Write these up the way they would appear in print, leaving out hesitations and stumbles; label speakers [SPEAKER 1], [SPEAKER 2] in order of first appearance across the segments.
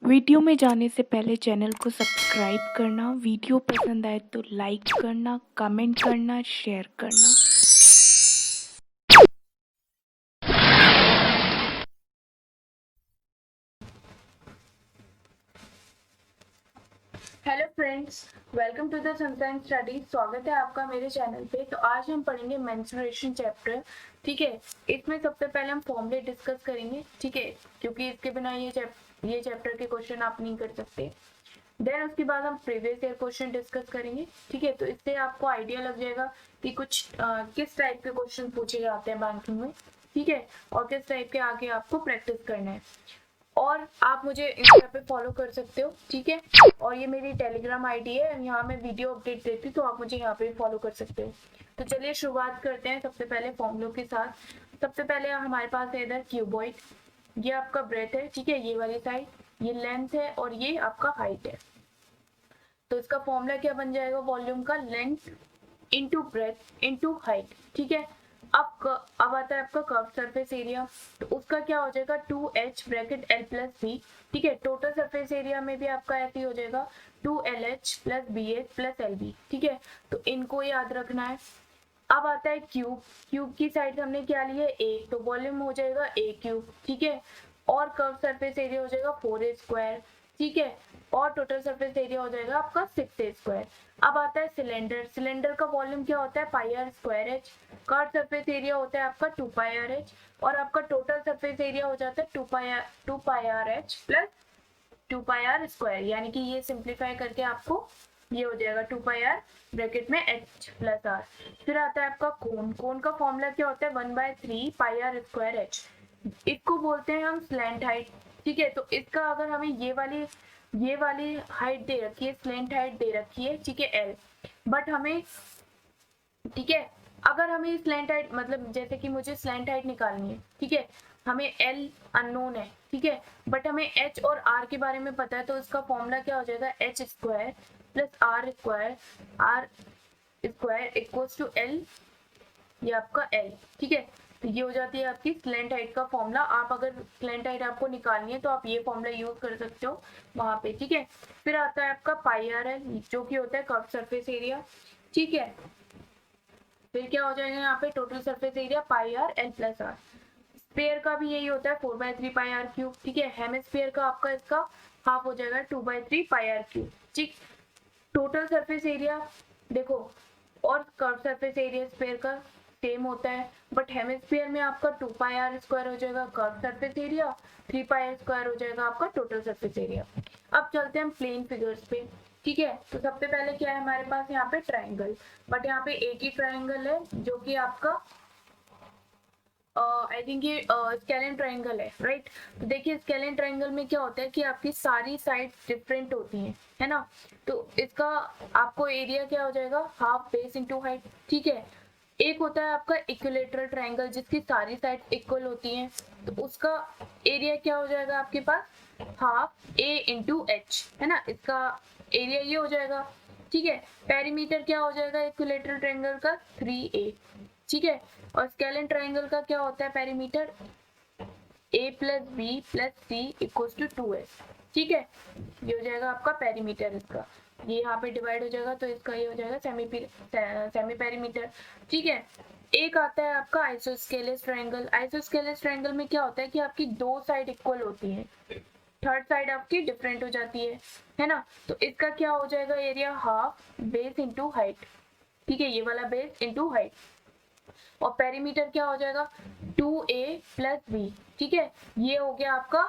[SPEAKER 1] Video में जाने से पहले चैनल को सब्सक्राइब करना, वीडियो पसंद आए तो लाइक करना, कमेंट करना, शेयर करना।
[SPEAKER 2] Hello friends, welcome to the Sunshine Study. स्वागत है आपका मेरे चैनल पे। तो आज हम पढ़ेंगे मेंस्ट्रुएशन चैप्टर। ठीक है, इसमें सबसे पहले हम फॉर्मूले डिस्कस करेंगे। ठीक है, क्योंकि इसके बिना ये चैप्टर के क्वेश्चन आप नहीं कर सकते। देन उसके बाद हम प्रीवियस ईयर क्वेश्चन डिस्कस करेंगे। ठीक है, तो इससे आपको आइडिया लग जाएगा कि किस टाइप के क्वेश्चन पूछे जाते हैं बैंकिंग में। ठीक है, और किस टाइप के आगे आपको प्रैक्टिस करना है। और आप मुझे इंस्टा पे फॉलो कर सकते हो। ठीक है, और ये मेरी टेलीग्राम आईडी है, यहाँ मैं वीडियो अपडेट देती हूँ, तो आप मुझे यहाँ पे फॉलो कर सकते हो। तो चलिए शुरुआत करते हैं सबसे पहले फॉर्मूलों के साथ। सबसे पहले हमारे पास है इधर क्यूबॉइड। ये आपका ब्रेथ है, ठीक है, ये वाली साइड, ये लेंथ है और ये आपका हाइट है। तो इसका फॉर्मूला क्या बन जाएगा? वॉल्यूम का length into breadth into height. ठीक है, अब आता है आपका कर्व सरफेस एरिया। तो उसका क्या हो जाएगा? 2h bracket l plus B. ठीक है, टोटल सरफेस एरिया में भी आपका ऐसे ही हो जाएगा 2lh plus B H plus L B. ठीक है, तो इनको याद रखना है। अब आता है क्यूब। क्यूब की साइड हमने क्या लिया? ए, तो वॉल्यूम हो जाएगा ए क्यूब। ठीक है, और कर्व सरफेस एरिया हो जाएगा 4a स्क्वायर। ठीक है, और टोटल सरफेस एरिया हो जाएगा आपका 6a स्क्वायर। अब आता है सिलेंडर। सिलेंडर का वॉल्यूम क्या होता है? Pi R square H. Curve surface area होता है आपका 2 पाई आर एच, और आपका टोटल सरफेस एरिया हो जाता है 2 pi R H plus 2 pi R square. यानी कि ये सिंप्लीफाई करके आपको ये हो जाएगा 2 पाई आर ब्रैकेट में एच प्लस आर। फिर आता है आपका कोन। कोन का फॉर्मूला क्या होता है? 1/3 पाई आर स्क्वायर एच। इसको बोलते हैं हम स्लैंट हाइट। ठीक है, तो इसका अगर हमें ये वाली हाइट दे रखी है, स्लैंट हाइट दे रखी है, ठीक है, एल, बट हमें, ठीक है, अगर हमें स्लैंट हाइट मतलब जैसे कि मुझे स्लैंट हाइट निकालनी है, ठीक है, हमें एल अननोन है, ठीक है, बट हमें एच और आर के बारे में पता है, तो इसका फॉर्मूला क्या हो जाएगा? H square plus R square equals to L, ये आपका एल। ठीक है, तो ये हो जाती है आपकी स्लैंट हाइट का फॉर्मूला। आप अगर स्लैंट हाइट आपको निकालनी है तो आप ये फॉर्मूला यूज कर सकते हो वहां पे। ठीक है, फिर आता है आपका पाई आर एल, जो कि होता है कर्व सरफेस एरिया। ठीक है, फिर क्या हो जाएगा यहाँ पे? Total surface area pi R L plus R. Sphere का भी यही होता है 4/3 पाई आर क्यूब। ठीक है, हेमिस्फीयर का आपका इसका हाफ हो जाएगा 2/3 पाई आर क्यूब। ठीक, टोटल सरफेस एरिया देखो, और कर्व सरफेस एरिया स्पेयर का सेम होता है, बट हेमिस्फीयर में आपका 2 पाई आर स्क्वायर हो जाएगा curve surface area, 3 pi R square हो जाएगा आपका टोटल सरफेस एरिया। अब चलते हैं प्लेन फिगर्स पे। ठीक है, तो सबसे पहले क्या है हमारे पास? यहाँ पे ट्राइंगल, बट यहाँ पे एक ही ट्राइंगल है जो कि आपका आई थिंक ये स्केलेन ट्राइंगल है, राइट। तो देखिए स्केलेन ट्राइंगल में क्या होता है कि आपकी सारी साइड डिफरेंट होती हैं, है ना। तो इसका आपको एरिया क्या हो जाएगा? Half base into height. ठीक है, एक होता है आपका इक्विलेटरल ट्राइंगल जिसकी सारी साइड इक्वल होती हैं, तो उसका एरिया क्या हो जाएगा आपके पास? हाफ ए इंटू एच, है ना, इसका एरिया ये हो जाएगा। ठीक है, पेरीमीटर क्या हो जाएगा इक्विलेटरल ट्राइंगल का? 3a। ठीक है, और स्केलेन ट्राइंगल का क्या होता है perimeter? a plus B plus C equal to 2s। ठीक है, ये हो जाएगा आपका पेरीमीटर इसका। ये यहाँ पे डिवाइड हो जाएगा तो इसका ये हो जाएगा सेमी पेरीमीटर। ठीक है, एक आता है आपका आइसोस्केलेस ट्राइंगल। आइसोस्केलेस ट्राइंगल में क्या होता है कि आपकी दो साइड इक्वल होती हैं, थर्ड साइड आपकी डिफरेंट हो जाती है ना। तो इसका क्या हो जाएगा area? Half base into height. ठीक है, ये वाला बेस इंटू हाइट, और पेरीमीटर क्या हो जाएगा? 2a plus B. ठीक है, ये हो गया आपका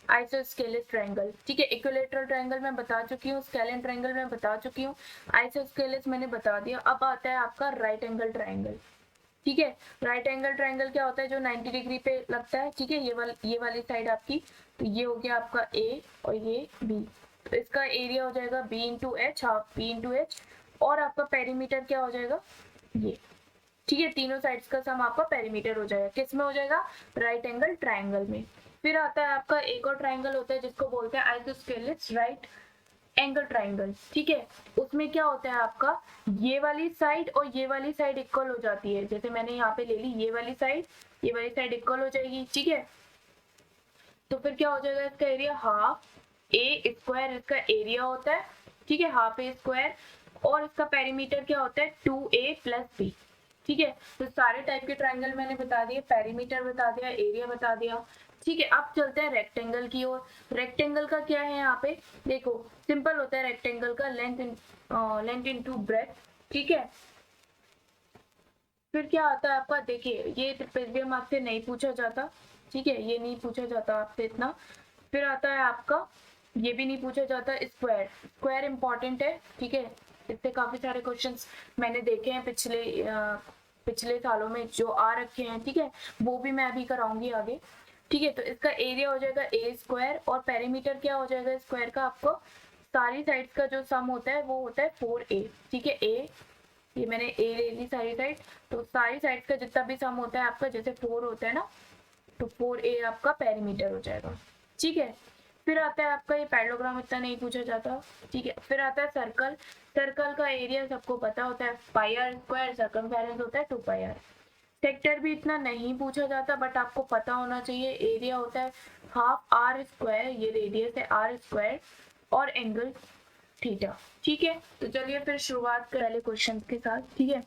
[SPEAKER 2] आइसोस्केलेस ट्रायंगल। ठीक है, इक्विलेटरल ट्रायंगल मैं बता चुकी हूँ, स्केलेन ट्रायंगल मैं बता चुकी हूँ, आइसोस्केलेस मैंने बता दिया। अब आता है आपका राइट एंगल ट्रायंगल। ठीक है, राइट एंगल ट्रायंगल क्या होता है? जो 90 डिग्री पे लगता है। ठीक है, ये वाली साइड आपकी, तो ये हो गया आपका ए और ये बी, तो इसका एरिया हो जाएगा B into H, half B into H, और आपका पेरीमीटर क्या हो जाएगा? ये। ठीक है, तीनों साइड्स का सम आपका पेरीमीटर हो जाएगा। किस में हो जाएगा? राइट एंगल ट्रायंगल में। फिर आता है आपका एक और ट्रायंगल होता है जिसको बोलते हैं आइसोस्केलेस राइट एंगल ट्रायंगल। ठीक है, उसमें क्या होता है आपका? ये वाली साइड और ये वाली साइड इक्वल हो जाती है। जैसे मैंने यहाँ पे ले ली ये वाली साइड इक्वल हो जाएगी। ठीक है, तो फिर क्या हो जाएगा इसका एरिया? हाफ ए स्क्वायर इसका एरिया होता है, ठीक है, हाफ ए स्क्वायर, और इसका पेरीमीटर क्या होता है 2a प्लस बी। ठीक है, तो सारे टाइप के ट्रायंगल मैंने बता दिए, पेरीमीटर बता दिया, एरिया बता दिया। ठीक है, अब चलते हैं रेक्टेंगल की ओर। रेक्टेंगल का क्या है यहाँ पे, देखो सिंपल होता है रेक्टेंगल का, लेंथ इनटू ब्रेथ। ठीक है, फिर क्या आता है आपका, देखिए ये प्रीवियस मार्क्स से नहीं पूछा जाता, ठीक है, ये नहीं पूछा जाता आपसे इतना। फिर आता है आपका, ये भी नहीं पूछा जाता, स्क्वायर। स्क्वायर इंपॉर्टेंट है, ठीक है, इससे काफी सारे क्वेश्चंस मैंने देखे हैं पिछले सालों में जो आ रखे हैं, ठीक है, वो भी मैं अभी कराऊंगी आगे। ठीक है, तो इसका एरिया हो जाएगा ए स्क्वायर, और पेरीमीटर क्या हो जाएगा स्क्वायर का, आपको सारी साइड्स का जो सम होता है वो होता है 4a। ठीक है, ए, ये मैंने ए ले ली सारी साइड, तो सारी साइड्स का जितना भी सम होता है आपका, जैसे 4 होता है ना, तो 4a आपका पेरीमीटर हो जाएगा। ठीक है, फिर आता है आपका ये पैरेललोग्राम, इतना नहीं पूछा जाता। ठीक है, फिर आता है सर्कल। सर्कल का एरिया सबको पता होता है पाई आर स्क्वायर, सर्कमफेरेंस होता है 2 पाई आर। सेक्टर भी इतना नहीं पूछा जाता, बट आपको पता होना चाहिए, एरिया होता है हाफ आर स्क्वायर, ये रेडियस है आर स्क्वायर, और एंगल थीटा। ठीक है, तो चलिए फिर शुरुआत कर पहले क्वेश्चन के साथ। ठीक है,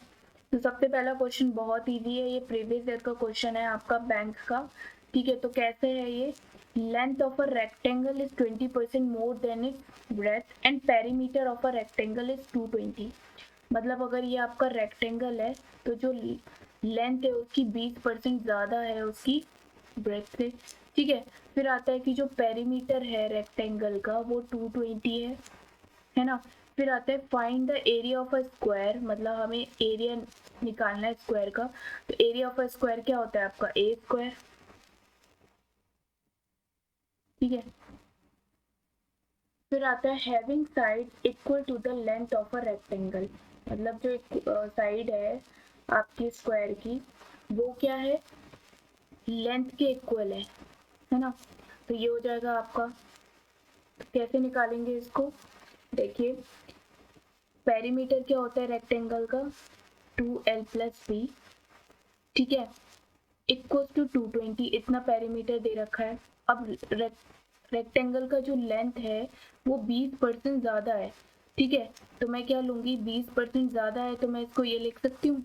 [SPEAKER 2] तो सबसे पहला क्वेश्चन बहुत इजी है, ये प्रीवियस ईयर का क्वेश्चन है आपका बैंक का। ठीक है, तो कैसे है ये, length of a rectangle is 20% more than it's breath and perimeter of a rectangle is 220। मतलब अगर ये आपका रेक्टेंगल है तो जो लेंथ है उसकी 20% ज़्यादा है उसकी ब्रेथ से। ठीक है, फिर आता है कि जो पेरीमीटर है रेक्टेंगल का वो 220 है ना। फिर आता है find the area of a square, मतलब हमें एरिया निकालना है स्क्वायर का। तो एरिया ऑफ अ स्क्वायर क्या होता है आपका ए स्क्वायर। ठीक है, फिर आता है having side equal to the length of a rectangle, मतलब जो साइड है आपकी स्क्वायर की वो क्या है, लेंथ के इक्वल है ना। तो ये हो जाएगा आपका, तो कैसे निकालेंगे इसको, देखिए पेरीमीटर क्या होता है रेक्टेंगल का 2l प्लस बी। ठीक है, इक्वल्स टू 220, इतना पेरीमीटर दे रखा है। अब रेक्टेंगल का जो लेंथ है वो 20% ज़्यादा है। ठीक है, तो मैं क्या लूँगी, 20% ज़्यादा है तो मैं इसको ये लिख सकती हूँ।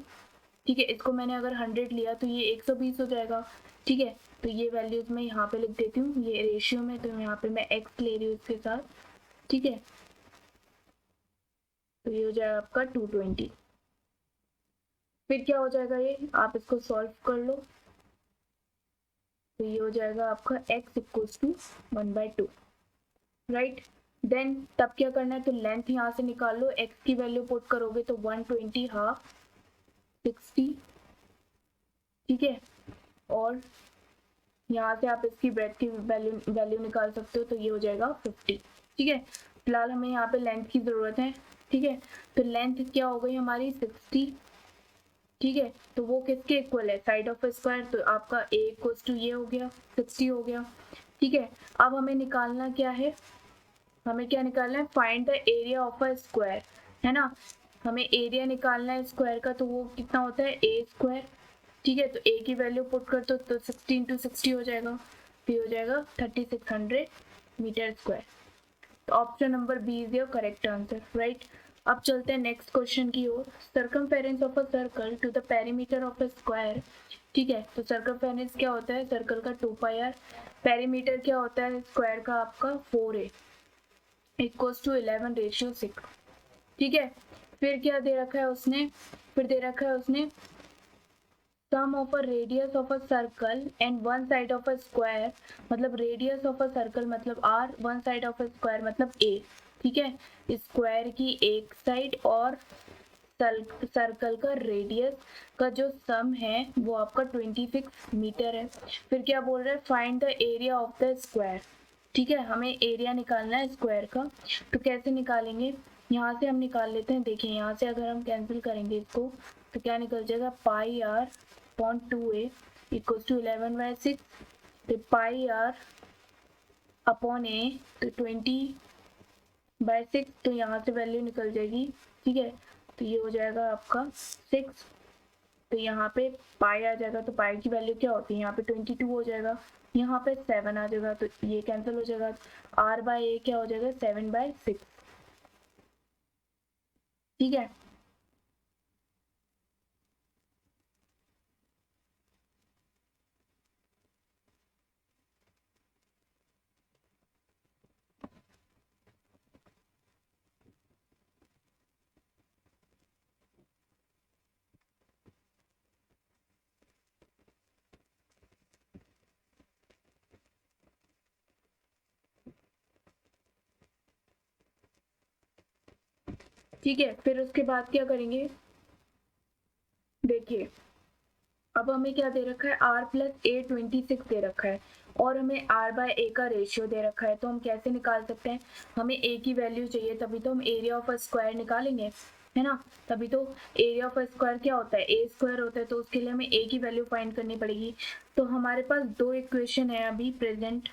[SPEAKER 2] ठीक है, इसको मैंने अगर 100 लिया तो ये 120 हो जाएगा। ठीक है, तो ये वैल्यूज मैं यहाँ पे लिख देती हूँ, ये रेशियो में, तो यहाँ पे मैं x ले रही हूँ इसके साथ। ठीक है, तो ये हो जाएगा आपका 220। फिर क्या हो जाएगा, ये आप इसको सॉल्व कर लो, तो ये हो जाएगा आपका x equals to 1/2, right. Then तब क्या करना है, तो लेंथ यहाँ से निकाल लो, x की वैल्यू पुट करोगे तो 120 हाफ 60। ठीक है, और यहाँ से आप इसकी ब्रेथ की वैल्यू निकाल सकते हो, तो ये हो जाएगा 50। ठीक है, फिलहाल हमें यहाँ पे लेंथ की ज़रूरत है। ठीक है, तो लेंथ क्या हो गई हमारी 60। ठीक है, तो वो किसके इक्वल है, साइड ऑफ स्क्वायर, तो आपका a इक्वल्स टू ये हो गया 60 हो गया। ठीक है, अब हमें निकालना क्या है, हमें क्या निकालना है, find the area of a square, है ना। हमें एरिया निकालना है स्क्वायर का, तो वो कितना होता है ए स्क्वायर। ठीक है, तो ए की वैल्यू पुट कर दो तो 60 इंटू 60 हो जाएगा, फिर हो जाएगा 3600 मीटर स्क्वायर। तो option number B is your correct answer, right. अब चलते हैं नेक्स्ट क्वेश्चन की ओर। Circumference of a circle to the perimeter of a square. ठीक है, तो सर्कमफेरेंस क्या होता है सर्कल का 2 पाई आर, पेरीमीटर क्या होता है स्क्वायर का आपका 4a इक्वल्स टू 11:6। ठीक है, फिर क्या दे रखा है उसने, फिर दे रखा है उसने sum of a radius of a circle and one side of a square, मतलब रेडियस ऑफ अ सर्कल मतलब r, one side of a square मतलब a। ठीक है, स्क्वायर की एक साइड और सर्कल का रेडियस का जो सम है वो आपका 26 मीटर है। फिर क्या बोल रहा है, find the area of the square. ठीक है, हमें एरिया निकालना है स्क्वायर का, तो कैसे निकालेंगे, यहाँ से हम निकाल लेते हैं। देखिए यहाँ से अगर हम कैंसिल करेंगे इसको तो क्या निकल जाएगा, pi R upon 2a equals to 11/6, तो पाई आर अपॉन a तो 20/6, तो यहाँ से वैल्यू निकल जाएगी। ठीक है, तो ये हो जाएगा आपका 6, तो यहाँ पे पाई आ जाएगा, तो पाई की वैल्यू क्या होती है यहाँ पे 22 हो जाएगा। यहाँ पे 7 आ जाएगा तो ये कैंसिल हो जाएगा। r/a क्या हो जाएगा 7/6। ठीक है, ठीक है। फिर उसके बाद क्या करेंगे, देखिए अब हमें क्या दे रखा है, r+a 26 दे रखा है और हमें r/a का रेशियो दे रखा है। तो हम कैसे निकाल सकते हैं, हमें a की वैल्यू चाहिए तभी तो हम एरिया ऑफ अ स्क्वायर निकालेंगे, है ना। तभी तो एरिया ऑफ अ स्क्वायर क्या होता है, a स्क्वायर होता है, तो उसके लिए हमें a की वैल्यू फाइंड करनी पड़ेगी। तो हमारे पास दो इक्वेशन है अभी प्रेजेंट,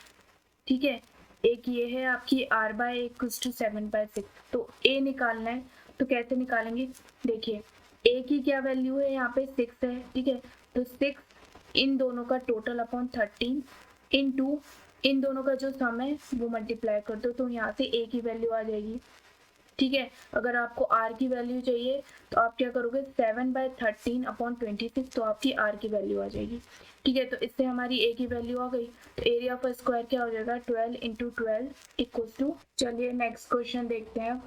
[SPEAKER 2] ठीक है। एक ये है आपकी r/a = 7/6, तो a निकालना है। तो कैसे निकालेंगे, देखिए a की क्या वैल्यू है, यहाँ पे 6 है, ठीक है। तो 6 इन दोनों का टोटल अपॉन 13 इनटू इन दोनों का जो सम है वो मल्टीप्लाई कर दो, तो यहाँ से a की वैल्यू आ जाएगी, ठीक है। अगर आपको r की वैल्यू चाहिए तो आप क्या करोगे, 7/13/26, तो आपकी r की वैल्यू आ जाएगी, ठीक है। तो इससे हमारी a की वैल्यू आ गई। तो एरिया ऑफ अ स्क्वायर क्या हो जाएगा, 12 × 12 = चलिए नेक्स्ट क्वेश्चन देखते हैं।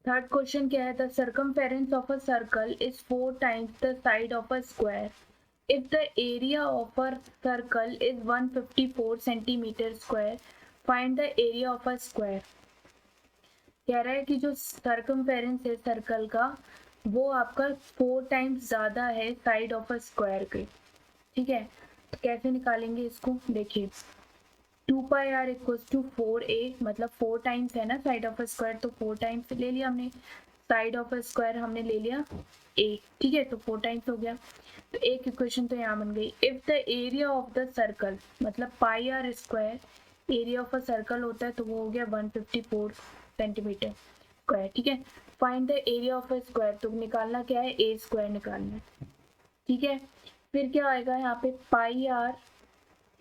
[SPEAKER 2] थर्ड क्वेश्चन क्या है, the circumference of a circle is 4 times the side of a square if the area of a circle is 154 centimeter square, find the area of a square। कह रहा है कि जो circumference है सर्कल का वो आपका 4 टाइम्स ज्यादा है साइड ऑफ अ स्क्वायर के, ठीक है। तो कैसे निकालेंगे इसको, देखिए 2πr = 4a, मतलब 4 टाइम्स है ना साइड ऑफ अ स्क्वायर, तो 4 टाइम्स ले लिया हमने, साइड ऑफ अ स्क्वायर हमने ले लिया a, ठीक है। तो 4 टाइम्स हो गया। तो एक इक्वेशन तो यहाँ बन गई, if the area of the circle, मतलब πr² area of a circle होता है तो वो हो गया 154 सेंटीमीटर स्क्वायर, ठीक है। Find the area of a square, तो निकालना क्या है, a स्क्वायर निकालना है, ठीक है। फिर क्या आएगा यहाँ पे πr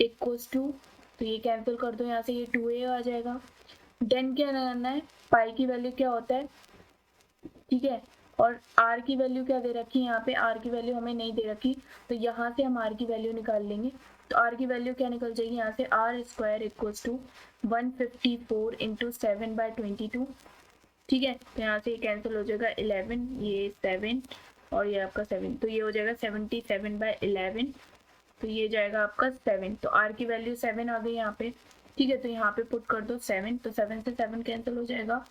[SPEAKER 2] = तो ये कैंसिल कर दो यहाँ से, ये 2a आ जाएगा। देन क्या करना है, पाई की वैल्यू क्या होता है, ठीक है। और r की वैल्यू क्या दे रखी है, यहाँ पे r की वैल्यू हमें नहीं दे रखी, तो यहाँ से हम r की वैल्यू निकाल लेंगे। तो r की वैल्यू क्या निकल जाएगी, यहाँ से r² = 154 × 7/22, ठीक है। तो यहाँ से ये कैंसिल हो जाएगा 11, ये 7 और ये आपका 7, तो ये हो जाएगा 77/11, तो ये जाएगा आपका 7। तो r की वैल्यू 7 आ गई यहाँ पे, ठीक है। तो यहाँ पे पुट कर दो 7, तो 7 से 7 कैंसिल हो जाएगा,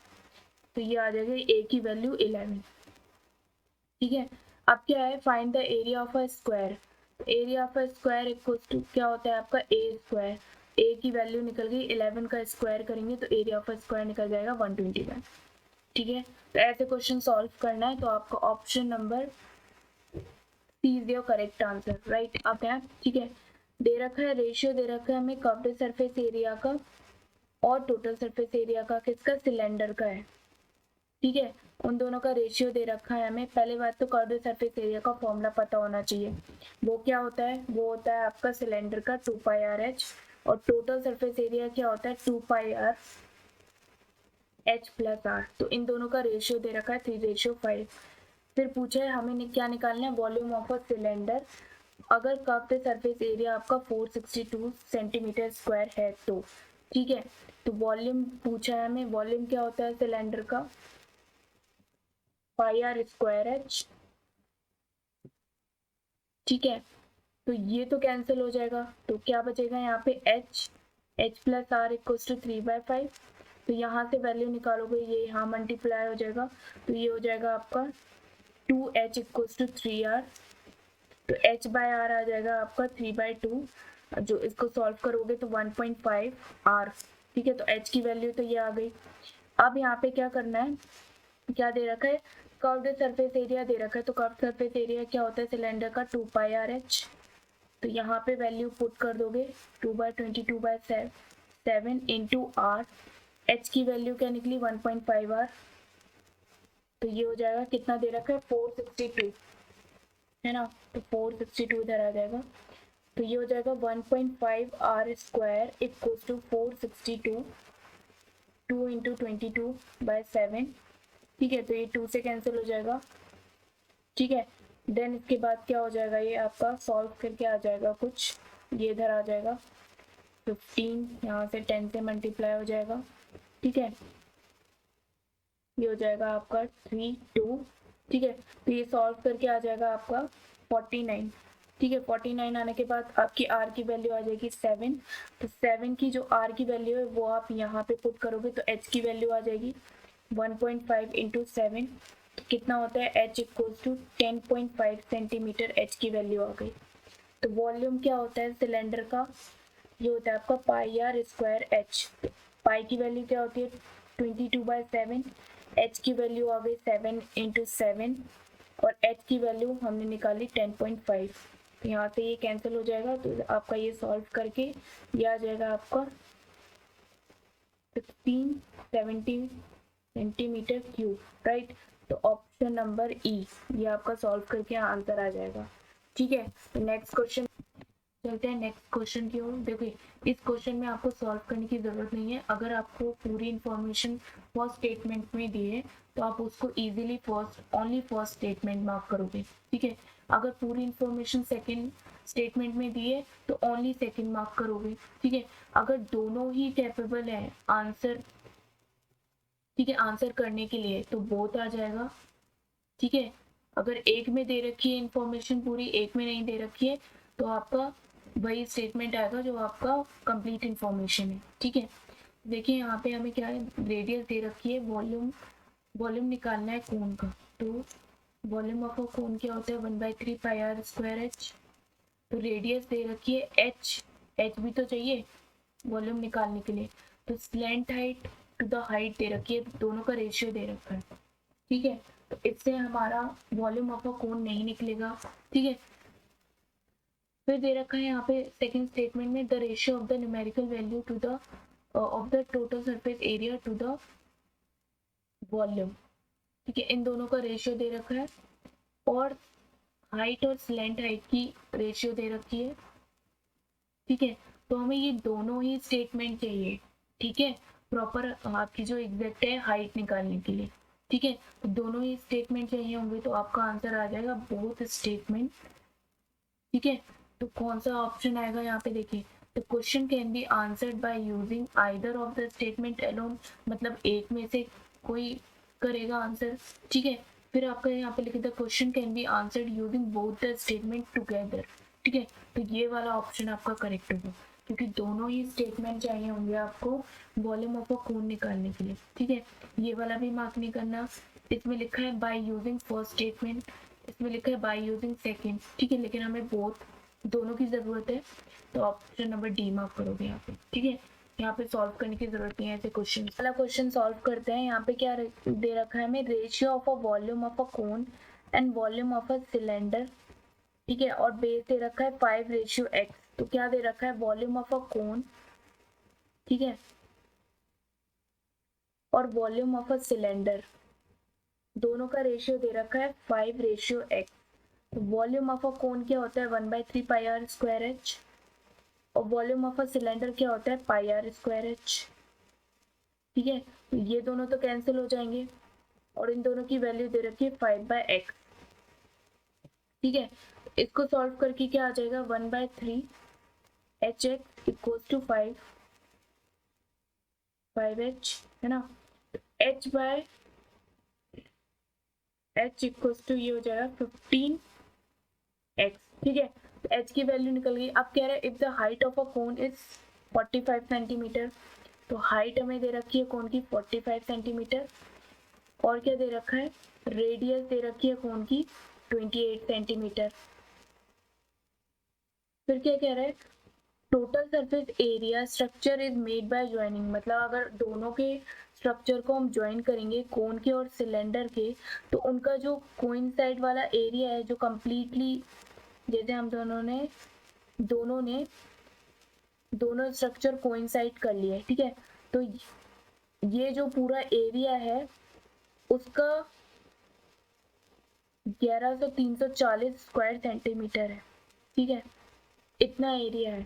[SPEAKER 2] तो ये आ जाएगा a की वैल्यू 11, ठीक है। अब क्या है, find the area of a square. Area of a square = क्या होता है आपका a², a की वैल्यू निकल गई, 11 का स्क्वायर करेंगे तो एरिया ऑफ अ स्क्वायर निकल जाएगा 121, ठीक है। तो ऐसे क्वेश्चन सॉल्व करना है तो आपका option number C is your correct answer, right. अब है, ठीक है, दे रखा है रेशियो, दे रखा है हमें कर्व्ड सरफेस एरिया का और टोटल सरफेस एरिया का, किसका, सिलेंडर का है, ठीक है। उन दोनों का रेशियो दे रखा है हमें। पहले बात तो कर्व्ड सरफेस एरिया का फॉर्मूला पता होना चाहिए, वो क्या होता है, वो होता है आपका सिलेंडर का 2πrh, और टोटल सरफेस एरिया क्या होता है 2πr h + r। तो इन दोनों का रेशियो दे रखा है 3:5। फिर पूछा है हमें क्या निकालना है, वॉल्यूम ऑफ अ सिलेंडर अगर कर्व्ड सरफेस एरिया आपका 462 सेंटीमीटर स्क्वायर है तो, ठीक है। तो वॉल्यूम पूछा है हमें, वॉल्यूम क्या होता है सिलेंडर का, πr²h, ठीक है। तो ये तो कैंसिल हो जाएगा, तो क्या बचेगा यहाँ पे h + r = 3/5। तो यहाँ से वैल्यू निकालोगे, ये यहाँ मल्टीप्लाई हो जाएगा, तो ये हो जाएगा आपका 2h = 3r, तो h/r आ जाएगा आपका 3/2, जो इसको सॉल्व करोगे तो 1.5 r, ठीक है। तो h की वैल्यू तो ये आ गई। अब यहाँ पे क्या करना है, क्या दे रखा है, कर्व्ड सरफेस एरिया दे रखा है, तो कर्व्ड सरफेस एरिया क्या होता है सिलेंडर का 2πrh। तो यहाँ पे वैल्यू पुट कर दोगे 2/22/7 इंटू r, h की वैल्यू क्या निकली 1.5 r, तो ये हो जाएगा, कितना दे रखा है 462, है ना। तो 462 इधर आ जाएगा, तो ये हो जाएगा 1.5 R square equals to 462 2 into 22/7। ठीक है, तो ये 2 से कैंसिल हो जाएगा। ठीक है, देन इसके बाद क्या हो जाएगा, ये आपका सॉल्व करके आ जाएगा कुछ, ये इधर आ जाएगा 15, यहाँ से 10 से मल्टीप्लाई हो जाएगा। ठीक है, ये हो जाएगा आपका 3 2। ठीक है, तो ये सॉल्व करके आ जाएगा आपका 49। ठीक है, 49 आने के बाद आपकी आर की वैल्यू आ जाएगी 7। तो 7 की जो आर की वैल्यू है वो आप यहाँ पे पुट करोगे तो एच की वैल्यू आ जाएगी 1.5 इंटू 7। तो कितना होता है, H equals to 10.5 centimetre H की वैल्यू आ गई। तो वॉल्यूम क्या होता है सिलेंडर का, ये होता है आपका पाई आर स्क्वायर एच। पाई की वैल्यू क्या होती है 22/7, एच की वैल्यू आ गई 7 इंटू 7 और एच की वैल्यू हमने निकाली 10.5। तो यहाँ से ये कैंसिल हो जाएगा, तो आपका ये सॉल्व करके ये आ जाएगा आपका 1670 सेंटीमीटर क्यूब, राइट। तो ऑप्शन नंबर ई, ये आपका सॉल्व करके आंसर आ जाएगा। ठीक है, तो नेक्स्ट क्वेश्चन चलते हैं नेक्स्ट क्वेश्चन की ओर। देखिए, इस क्वेश्चन में आपको सॉल्व करने की जरूरत नहीं है। अगर आपको पूरी इंफॉर्मेशन फर्स्ट स्टेटमेंट में दी है तो आप उसको easily only first statement mark करोगे। ठीक है, अगर पूरी इंफॉर्मेशन सेकंड स्टेटमेंट में दी है तो ओनली सेकंड मार्क करोगे। ठीक है, अगर दोनों ही कैपेबल है आंसर, ठीक है, आंसर करने के लिए तो बोथ आ जाएगा। ठीक है, अगर एक में दे रखी है इंफॉर्मेशन पूरी, एक में नहीं दे रखी है, तो आपका वही स्टेटमेंट आएगा जो आपका कंप्लीट इंफॉर्मेशन है। ठीक है, देखिए यहाँ पे हमें क्या है, रेडियस दे रखी है, वॉल्यूम निकालना है कोन का। तो वॉल्यूम ऑफ अ कोन क्या होता है 1/3 पाई आर स्क्वायर एच। तो रेडियस दे रखी है एच भी तो चाहिए वॉल्यूम निकालने के लिए। तो slant height to the height दे रखी है, दोनों का रेशियो दे रखा है। ठीक है, तो इससे हमारा वॉल्यूम ऑफ अ कोन नहीं निकलेगा। ठीक है, फिर दे रखा है यहाँ पे सेकंड स्टेटमेंट में the ratio of the numerical value to the of the total surface area to the volume. ठीक है, इन दोनों का रेशियो दे रखा है और हाइट और स्लैंट हाइट की रेशियो दे रखी है। ठीक है, तो हमें ये दोनों ही स्टेटमेंट चाहिए। ठीक है, प्रॉपर आपकी जो एग्जैक्ट है हाइट निकालने के लिए। ठीक है, तो दोनों ही स्टेटमेंट चाहिए होंगे तो आपका आंसर आ जाएगा बोथ स्टेटमेंट। ठीक है, तो कौन सा ऑप्शन आएगा यहाँ पे देखिए, the question can be answered by using either of the statement alone, मतलब एक में से कोई करेगा आंसर। ठीक है, फिर आपका यहाँ पे लिखे the question can be answered using both the statement together. ठीक है, तो ये वाला ऑप्शन आपका करेक्ट होगा क्योंकि दोनों ही स्टेटमेंट चाहिए होंगे आपको वॉल्यूम ऑफ अ कोन निकालने के लिए। ठीक है, ये वाला भी मार्क नहीं करना, इसमें लिखा है बाय यूजिंग फर्स्ट स्टेटमेंट, इसमें लिखा है बाय यूजिंग सेकंड। ठीक है, लेकिन हमें बोथ दोनों की जरूरत है तो ऑप्शन नंबर डी मार्क करोगे यहाँ पे। ठीक है, यहाँ पे सॉल्व करने की जरूरत नहीं है ऐसे क्वेश्चन। पहला क्वेश्चन सॉल्व करते हैं। यहाँ पे क्या दे रखा है हमें, ratio of a volume of a cone and volume of a cylinder. ठीक है, और बेस दे रखा है 5:x। तो क्या दे रखा है, वॉल्यूम ऑफ अ कोन, ठीक है, और वॉल्यूम ऑफ अ सिलेंडर, दोनों का रेशियो दे रखा है 5:x। तो वॉल्यूम ऑफ अ कोन क्या होता है 1/3 पाई आर स्क्वायर एच और वॉल्यूम ऑफ अ सिलेंडर क्या होता है पाई आर स्क्वायर एच। ठीक है, तो ये दोनों तो कैंसिल हो जाएंगे और इन दोनों की वैल्यू दे रखी है 5/x। ठीक है, इसको सॉल्व करके क्या आ जाएगा 1/3 H x equals to 5h है ना। h by h equals to ये हो जाएगा 15x। ठीक है, तो h की वैल्यू निकल गई। अब कह रहे हैं if the height of a cone is 45 centimetre, तो हाइट हमें दे रखी है कोन की 45 सेंटीमीटर और क्या दे रखा है, रेडियस दे रखी है कोन की 28 सेंटीमीटर। फिर क्या कह रहा है, total surface area structure is made by joining, मतलब अगर दोनों के स्ट्रक्चर को हम ज्वाइन करेंगे कोन के और सिलेंडर के, तो उनका जो कोइंसाइड वाला एरिया है जो कंप्लीटली, जैसे हम दोनों स्ट्रक्चर कोइंसाइड कर लिए। ठीक है, तो ये जो पूरा एरिया है उसका 1100 340 स्क्वायर सेंटीमीटर है। ठीक है, इतना एरिया है।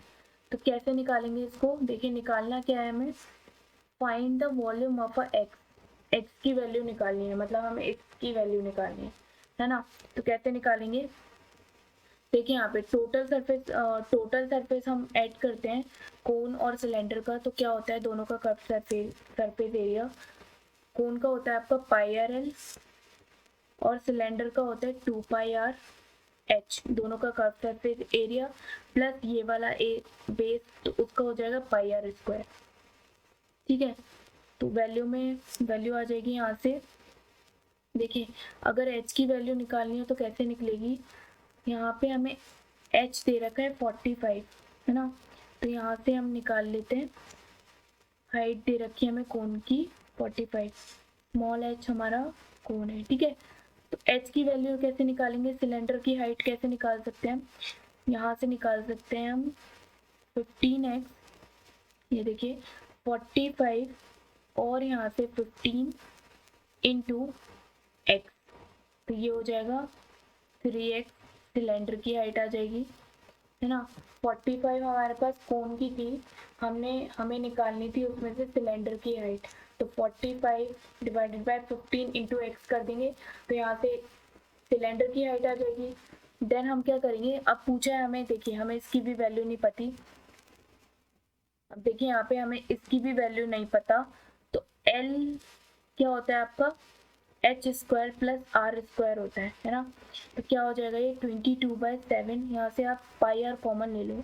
[SPEAKER 2] तो कैसे निकालेंगे इसको, देखिए निकालना क्या है हमें, find the volume of a x, x की वैल्यू निकालनी है, मतलब हमें एक्स की वैल्यू निकालनी है ना। तो कैसे निकालेंगे, देखिए यहाँ पे टोटल सरफेस हम ऐड करते हैं कोन और सिलेंडर का, तो क्या होता है दोनों का कर्व सरफेस एरिया, कोन का होता है आपका पाई आर एल और सिलेंडर का होता है 2 पाई आर एच, दोनों का कर्व सरफेस एरिया प्लस ये वाला ए बेस, तो उसका हो जाएगा पाई आर स्क्वायर। ठीक है, तो वैल्यू आ जाएगी यहाँ से। देखिए अगर h की वैल्यू निकालनी हो तो कैसे निकलेगी, यहाँ पे हमें h दे रखा है 45 है ना, तो यहाँ से हम निकाल लेते हैं, हाइट दे रखी है हमें कोन की 45, स्मॉल h हमारा कोन है। ठीक है, तो h की वैल्यू कैसे निकालेंगे, सिलेंडर की हाइट कैसे निकाल सकते हैं, यहाँ से निकाल सकते हैं हम 15x, ये देखिए 45 और यहाँ से 15 इंटू x, तो ये हो जाएगा 3x, सिलेंडर की हाइट आ जाएगी है ना। 45 हमारे पास कोन की थी, हमें निकालनी थी उसमें से सिलेंडर की हाइट, तो 45 डिवाइडेड बाय 15 इंटू एक्स कर देंगे, तो यहाँ से सिलेंडर की हाइट आ जाएगी। देन हम क्या करेंगे, अब पूछा है हमें, देखिए हमें इसकी भी वैल्यू नहीं पती, अब देखिए यहाँ पे हमें इसकी भी वैल्यू नहीं पता, तो L क्या होता है आपका H square plus R square होता है ना। तो क्या हो जाएगा ये 22/7, यहाँ से आप पाई आर कॉमन ले लो,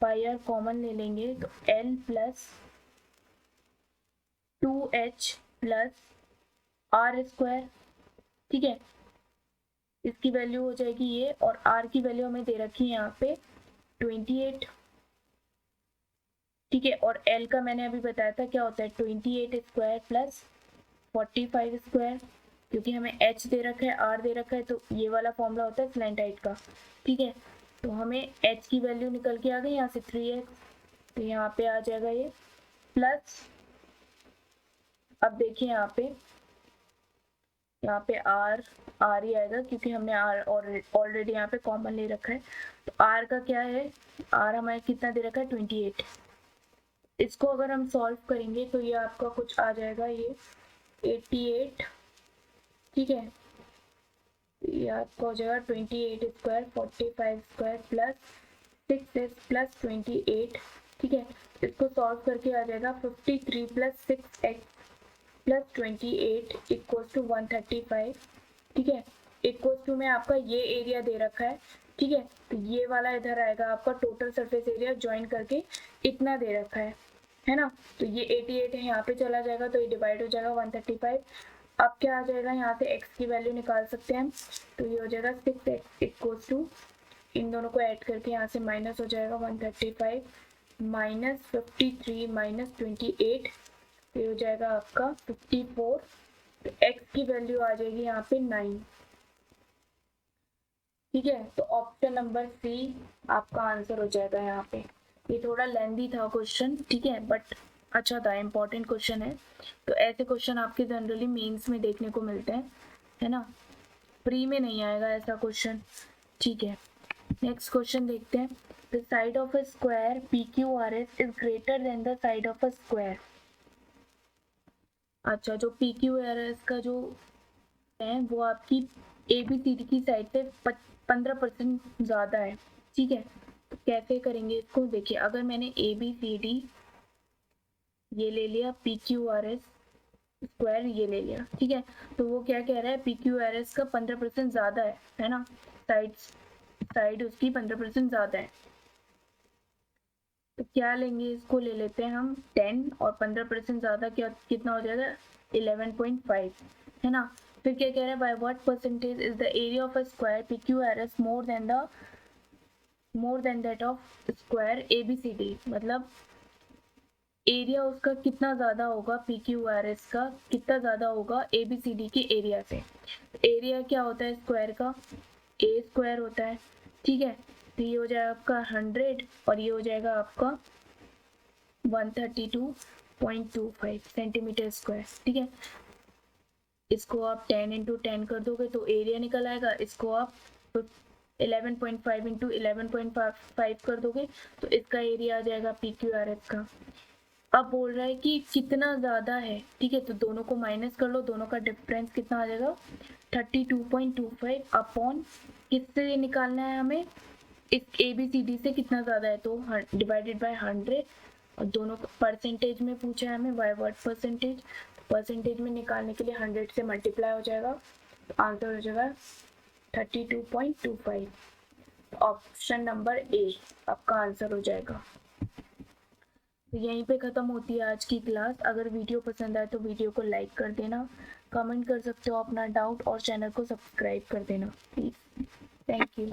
[SPEAKER 2] पाई आर कॉमन ले लेंगे तो L plus 2h plus R square. ठीक है, इसकी वैल्यू हो जाएगी ये, और r की वैल्यू हमें दे रखी है यहाँ पे 28। ठीक है, और L का मैंने अभी बताया था क्या होता है 28 स्क्वायर प्लस 45 स्क्वायर, क्योंकि हमें h दे रखा है r दे रखा है, तो ये वाला फॉर्मूला होता है स्लैंट हाइट का। ठीक है, तो हमें h की वैल्यू निकल के आ गई यहाँ से 3x, तो यहाँ पे आ जाएगा ये प्लस, अब देखिए यहाँ पे r ही आएगा क्योंकि हमने r ऑलरेडी यहाँ पे कॉमन ले रखा है, तो r का क्या है, r हमें कितना दे रखा है 28, इसको अगर हम सॉल्व करेंगे तो ये आपका कुछ आ जाएगा ये 88। ठीक है, ये आपका हो जाएगा 28 square 45 square plus 6x plus 28। ठीक है, इसको सॉल्व करके आ जाएगा 53 plus 6x plus 28 equals to 135। ठीक है, इक्वल्स टू में आपका ये एरिया दे रखा है। ठीक है, तो ये वाला इधर आएगा आपका टोटल सरफेस एरिया ज्वाइन करके इतना दे रखा है ना, तो ये 88 है, यहाँ पे चला जाएगा तो ये डिवाइड हो जाएगा 135। अब क्या आ जाएगा, यहाँ से x की वैल्यू निकाल सकते हैं हम, तो ये हो जाएगा 6x इक्वल्स टू, इन दोनों को ऐड करके यहाँ से माइनस हो जाएगा 135 माइनस 53 माइनस 28, ये हो जाएगा आपका 54, तो x की वैल्यू आ जाएगी यहाँ पे 9। ठीक है, तो ऑप्शन नंबर सी आपका आंसर हो जाएगा यहाँ पे। ये थोड़ा लेंदी था क्वेश्चन, ठीक है, बट अच्छा था, इम्पोर्टेंट क्वेश्चन है, तो ऐसे क्वेश्चन आपके जनरली मेंस में देखने को मिलते हैं, है ना, प्री में नहीं आएगा ऐसा क्वेश्चन। ठीक है, नेक्स्ट क्वेश्चन देखते हैं, the side of a square PQRS is greater than the side of a square. अच्छा, जो PQRS का जो है वो आपकी ABCD की साइड से 15% ज़्यादा है। ठीक है, तो कैसे करेंगे इसको, देखिए अगर मैंने ABCD ये ले लिया, PQRS स्क्वायर ये ले लिया, ठीक है, तो वो क्या कह रहा है PQRS का 15% ज़्यादा है ना, साइड उसकी 15% ज़्यादा है, तो क्या लेंगे, इसको ले लेते हैं हम 10 और 15% ज़्यादा क्या कितना हो जाएगा 11.5, है ना। फिर क्या कह रहा है, by what percentage is the area of a square PQRS more than that of square ABCD, मतलब एरिया उसका कितना ज़्यादा होगा, PQRS का कितना ज़्यादा होगा ABCD के एरिया से। एरिया क्या होता है स्क्वायर का, A स्क्वायर होता है। ठीक है, तो ये हो जाएगा आपका 100 और ये हो जाएगा आपका 132.25 सेंटीमीटर स्क्वायर। ठीक है, इसको आप 10 × 10 कर दोगे तो एरिया निकल आएगा, इसको आप 11.5 इंटू 11.5 कर दोगे तो इसका एरिया आ जाएगा PQRS का। अब बोल रहा है कि कितना ज़्यादा है, ठीक है, तो दोनों को माइनस कर लो, दोनों का डिफरेंस कितना आ जाएगा 32.25 अपॉन किससे निकालना है हमें, इस ABCD से कितना ज़्यादा है तो डिवाइडेड बाय 100, और दोनों को परसेंटेज में पूछा है हमें बाय व्हाट परसेंटेज, परसेंटेज में निकालने के लिए 100 से मल्टीप्लाई हो जाएगा, तो आंसर हो जाएगा 32.25। ऑप्शन नंबर ए आपका आंसर हो जाएगा। तो यहीं पे ख़त्म होती है आज की क्लास। अगर वीडियो पसंद आए तो वीडियो को लाइक कर देना, कमेंट कर सकते हो अपना डाउट, और चैनल को सब्सक्राइब कर देना प्लीज़। Thank you.